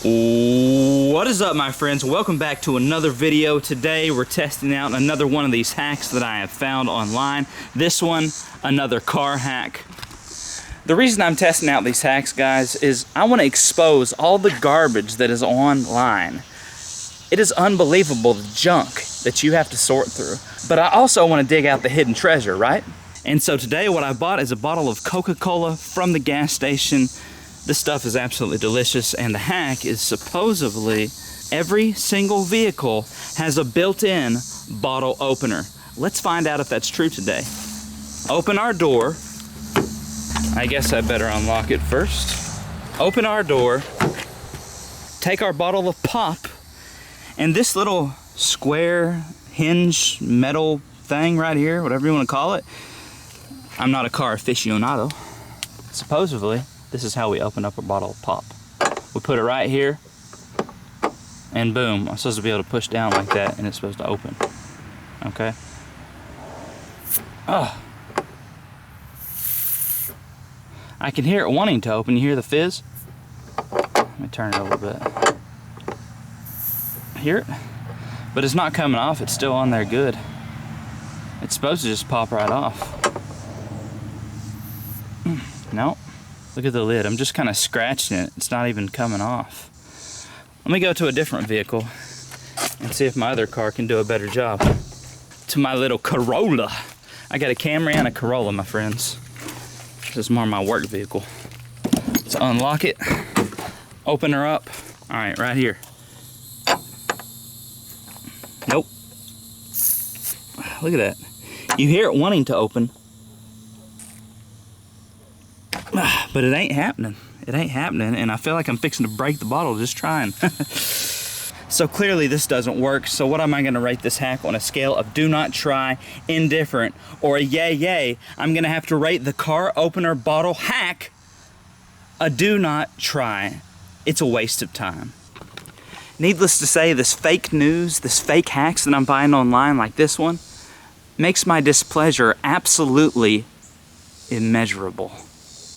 What is up, my friends? Welcome back to another video. Today we're testing out another one of these hacks that I have found online. This one, another car hack. The reason I'm testing out these hacks, guys, is I want to expose all the garbage that is online. It is unbelievable, the junk that you have to sort through. But I also want to dig out the hidden treasure, right? And so today what I bought is a bottle of Coca-Cola from the gas station. This stuff is absolutely delicious, and the hack is supposedly every single vehicle has a built-in bottle opener. Let's find out if that's true today. Open our door. I guess I better unlock it first. Open our door, take our bottle of pop, and this little square hinge metal thing right here, whatever you want to call it. I'm not a car aficionado. Supposedly, this is how we open up a bottle of pop. We put it right here, and boom, I'm supposed to be able to push down like that, and it's supposed to open. Okay? Oh. I can hear it wanting to open. You hear the fizz? Let me turn it a little bit. Hear it? But it's not coming off. It's still on there good. It's supposed to just pop right off. Nope. Look at the lid. I'm just kind of scratching it. It's not even coming off. Let me go to a different vehicle and see if my other car can do a better job. To my little Corolla. I got a Camry and a Corolla, my friends. This is more my work vehicle. Let's unlock it. Open her up. All right, right here. Nope. Look at that. You hear it wanting to open, but it ain't happening. It ain't happening, and I feel like I'm fixing to break the bottle just trying. So clearly this doesn't work. So what am I gonna rate this hack on a scale of do not try, indifferent, or a yay yay? I'm gonna have to rate the car opener bottle hack a do not try. It's a waste of time. Needless to say, this fake news, this fake hacks that I'm buying online like this one, makes my displeasure absolutely immeasurable.